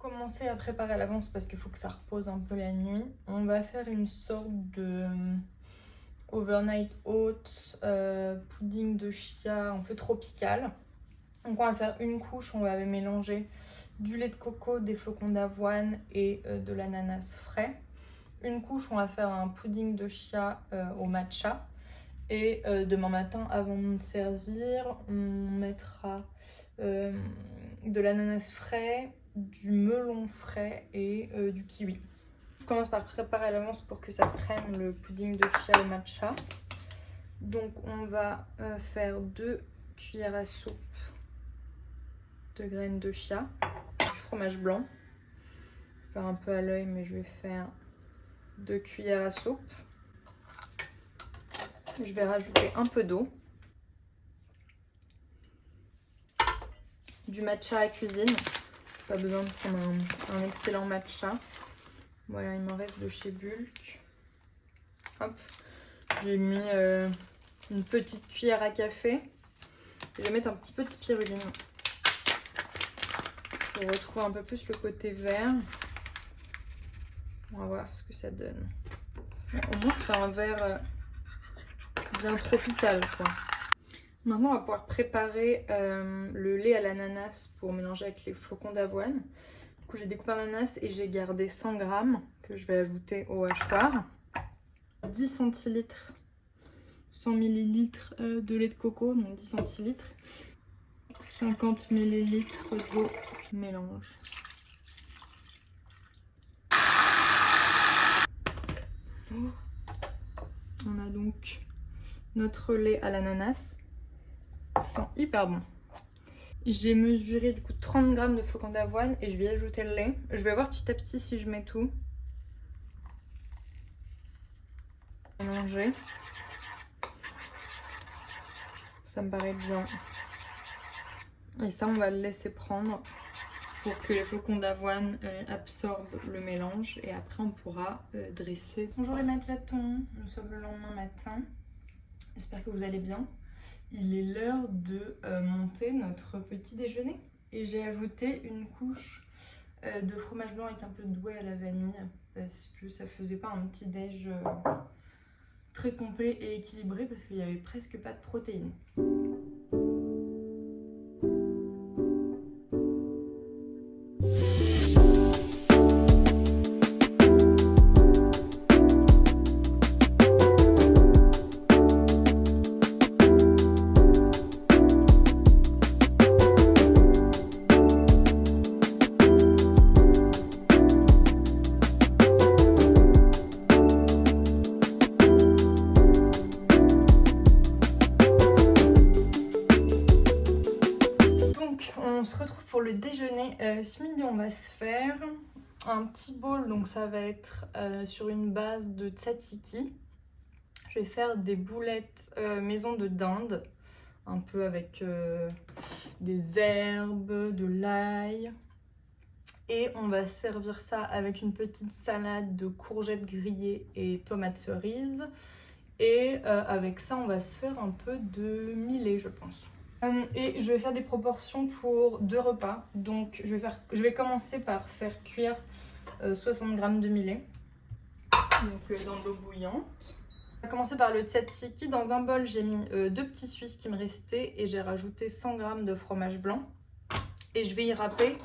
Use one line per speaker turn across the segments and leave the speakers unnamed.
Commencer à préparer à l'avance parce qu'il faut que ça repose un peu la nuit. On va faire une sorte de overnight oats, pudding de chia un peu tropical. Donc on va faire une couche, on va mélanger du lait de coco, des flocons d'avoine et de l'ananas frais. Une couche, on va faire un pudding de chia au matcha. Et demain matin, avant de servir, on mettra de l'ananas frais, du melon frais et du kiwi. Je commence par préparer à l'avance pour que ça prenne le pudding de chia au matcha. Donc on va faire 2 cuillères à soupe de graines de chia, du fromage blanc. Je vais faire un peu à l'œil, mais je vais faire 2 cuillères à soupe. Je vais rajouter un peu d'eau, du matcha à cuisine. Pas besoin de prendre un excellent matcha. Voilà, il m'en reste de chez Bulk. Hop, j'ai mis une petite cuillère à café. Je vais mettre un petit peu de spiruline pour retrouver un peu plus le côté vert. On va voir ce que ça donne. Au moins, ça fait un vert bien tropical, quoi. Maintenant, on va pouvoir préparer le lait à l'ananas pour mélanger avec les flocons d'avoine. Du coup, j'ai découpé un ananas et j'ai gardé 100 g que je vais ajouter au hachoir. 10 centilitres, 100 ml de lait de coco, donc 10 centilitres. 50 ml d'eau mélange. On a donc notre lait à l'ananas. Ça sent hyper bon. J'ai mesuré du coup 30 g de flocons d'avoine et je vais ajouter le lait. Je vais voir petit à petit si je mets tout. Mélanger. Ça me paraît bien. Et ça, on va le laisser prendre pour que les flocons d'avoine absorbent le mélange. Et après, on pourra dresser. Bonjour les matchatons, nous sommes le lendemain matin. J'espère que vous allez bien. Il est l'heure de monter notre petit déjeuner. Et j'ai ajouté une couche de fromage blanc avec un peu de whey à la vanille. Parce que ça faisait pas un petit déj très complet et équilibré. Parce qu'il n'y avait presque pas de protéines. On se retrouve pour le déjeuner. Ce midi, on va se faire un petit bowl. Donc, ça va être sur une base de tzatziki. Je vais faire des boulettes maison de dinde, un peu avec des herbes, de l'ail. Et on va servir ça avec une petite salade de courgettes grillées et tomates cerises. Et avec ça, on va se faire un peu de millet, je pense. Et je vais faire des proportions pour 2 repas. Donc je vais commencer par faire cuire 60 g de millet donc, dans de l'eau bouillante. On va commencer par le tzatziki. Dans un bol, j'ai mis 2 petits Suisses qui me restaient et j'ai rajouté 100 g de fromage blanc. Et je vais y râper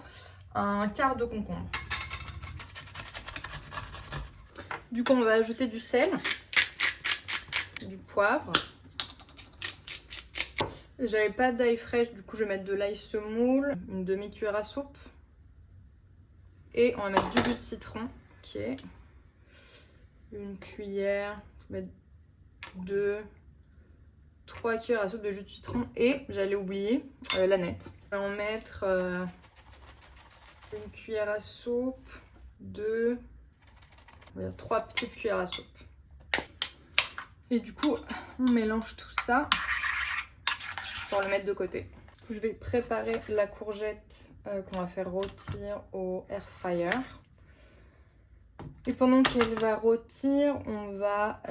un quart de concombre. Du coup, on va ajouter du sel, du poivre. J'avais pas d'ail fraîche, du coup je vais mettre de l'ail semoule, une demi-cuillère à soupe. Et on va mettre du jus de citron, ok. Une cuillère, je vais mettre 3 cuillères à soupe de jus de citron. Et j'allais oublier la nette. On va en mettre une cuillère à soupe, 3 petites cuillères à soupe. Et du coup, on mélange tout ça pour le mettre de côté. Je vais préparer la courgette qu'on va faire rôtir au air fryer. Et pendant qu'elle va rôtir, on va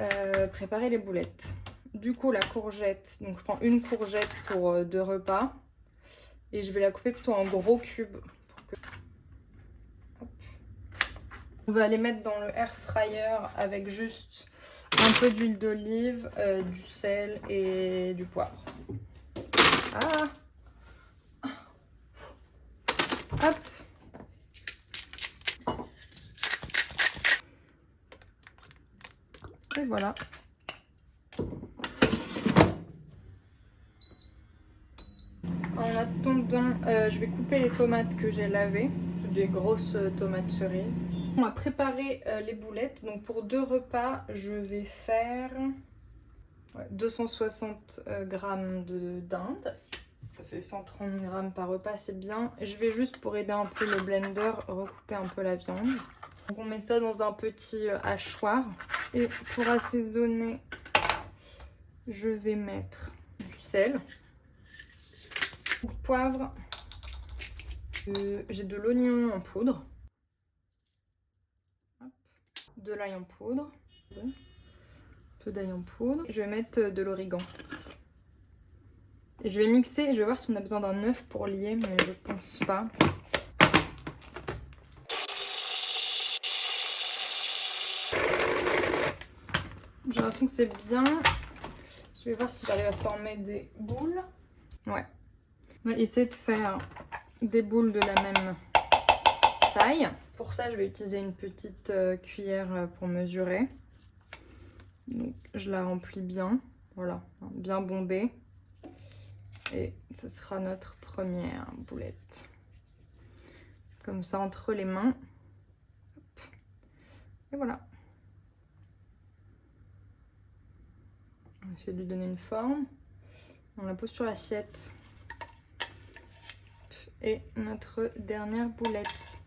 préparer les boulettes. Du coup, la courgette, donc je prends une courgette pour 2 repas. Et je vais la couper plutôt en gros cubes. On va les mettre dans le air fryer avec juste un peu d'huile d'olive, du sel et du poivre. Ah! Hop! Et voilà. En attendant, je vais couper les tomates que j'ai lavées. C'est des grosses tomates cerises. On va préparer les boulettes. Donc pour 2 repas, je vais faire 260 grammes de dinde. Ça fait 130 grammes par repas, c'est bien. Je vais juste, pour aider un peu le blender, recouper un peu la viande. Donc on met ça dans un petit hachoir. Et pour assaisonner, je vais mettre du sel, du poivre, j'ai de l'oignon en poudre, de l'ail en poudre, un peu d'ail en poudre. Je vais mettre de l'origan. Et je vais mixer, je vais voir si on a besoin d'un œuf pour lier, mais je pense pas. J'ai l'impression que c'est bien. Je vais voir si j'arrive à former des boules. Ouais. On va essayer de faire des boules de la même taille. Pour ça, je vais utiliser une petite cuillère pour mesurer. Donc, je la remplis bien. Voilà, bien bombée. Et ce sera notre première boulette. Comme ça, entre les mains. Hop. Et voilà. On va essayer de lui donner une forme. On la pose sur l'assiette. Et notre dernière boulette.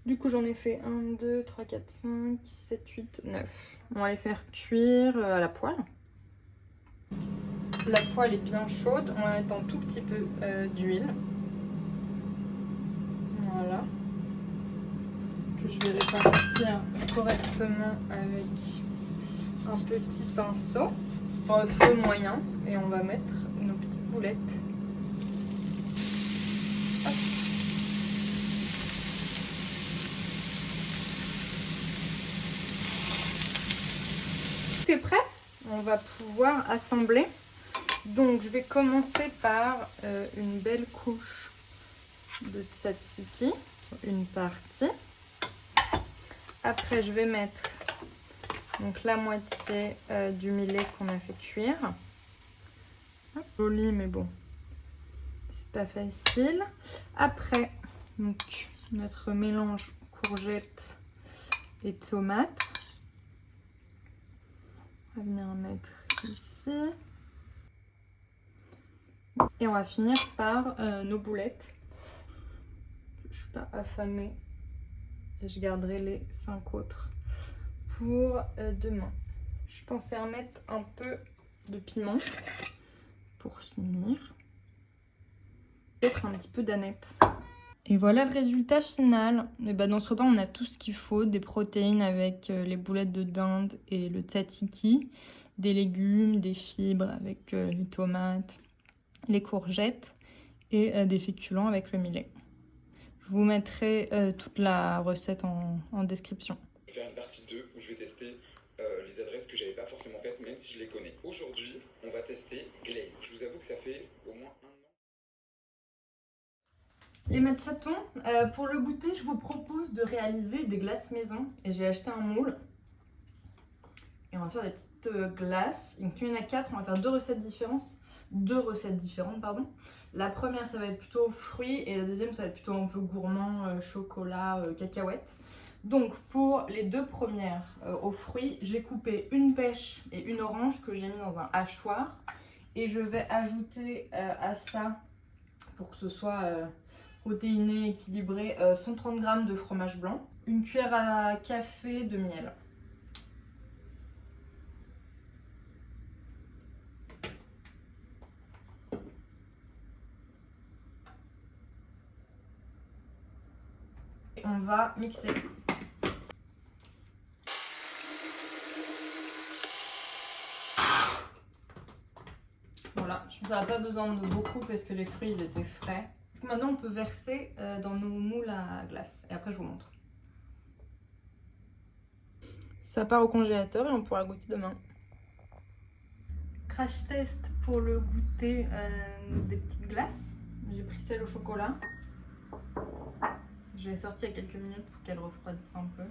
Du coup, j'en ai fait 1, 2, 3, 4, 5, 7, 8, 9. On va les faire cuire à la poêle. La poêle est bien chaude. On va mettre un tout petit peu d'huile. Voilà. Que je vais répartir correctement avec un petit pinceau. Au feu moyen. Et on va mettre nos petites boulettes. Hop. Tout est prêt. On va pouvoir assembler. Donc je vais commencer par une belle couche de tzatziki, une partie. Après je vais mettre donc la moitié du millet qu'on a fait cuire. Hop, joli mais bon, c'est pas facile. Après donc notre mélange courgettes et tomates. On va venir mettre ici. Et on va finir par nos boulettes. Je suis pas affamée. Et je garderai les 5 autres pour demain. Je pensais remettre un peu de piment pour finir. Peut-être un petit peu d'aneth. Et voilà le résultat final. Et bah dans ce repas, on a tout ce qu'il faut. Des protéines avec les boulettes de dinde et le tzatziki. Des légumes, des fibres avec les tomates, les courgettes et des féculents avec le millet. Je vous mettrai toute la recette en description.
Je vais faire une partie 2 où je vais tester les adresses que j'avais pas forcément faites, même si je les connais. Aujourd'hui, on va tester Glaze. Je vous avoue que ça fait au moins 1 an.
Les matchatons, pour le goûter, je vous propose de réaliser des glaces maison. Et j'ai acheté un moule. Et on va faire des petites glaces. Donc il y en a 4, on va faire 2 recettes différentes, pardon. La première, ça va être plutôt fruits et la deuxième, ça va être plutôt un peu gourmand, chocolat, cacahuètes. Donc pour les 2 premières aux fruits, j'ai coupé une pêche et une orange que j'ai mis dans un hachoir. Et je vais ajouter à ça, pour que ce soit protéiné, équilibré, 130 g de fromage blanc, une cuillère à café de miel. On va mixer. Voilà, ça n'a pas besoin de beaucoup parce que les fruits ils étaient frais. Maintenant on peut verser dans nos moules à glace et après je vous montre. Ça part au congélateur et on pourra goûter demain. Crash test pour le goûter des petites glaces. J'ai pris celle au chocolat. Je l'ai sortie il y a quelques minutes pour qu'elle refroidisse un peu.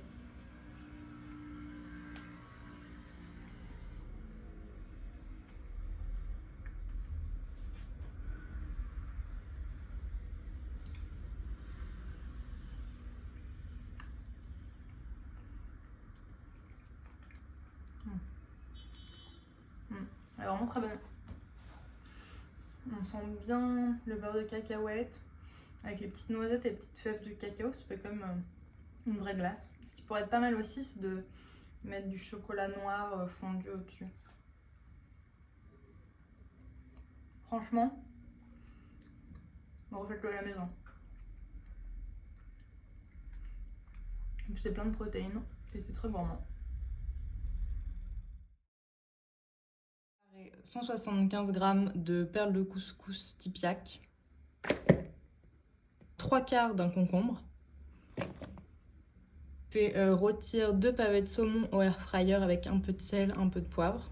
Elle est vraiment très bonne. On sent bien le beurre de cacahuète avec les petites noisettes et les petites fèves de cacao. Ça fait comme une vraie glace. Ce qui pourrait être pas mal aussi, c'est de mettre du chocolat noir fondu au-dessus. Franchement, refaites-le à la maison. En plus, c'est plein de protéines et c'est très gourmand. 175 g de perles de couscous Tipiak, 3/4 d'un concombre. Je fais rôtir 2 pavés de saumon au air fryer avec un peu de sel, un peu de poivre.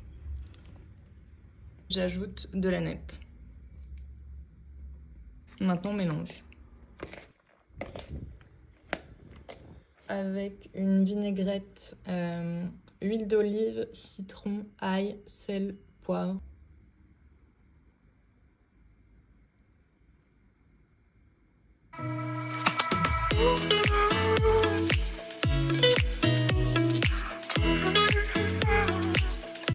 J'ajoute de la nette. Maintenant on mélange. Avec une vinaigrette, huile d'olive, citron, ail, sel, poivre.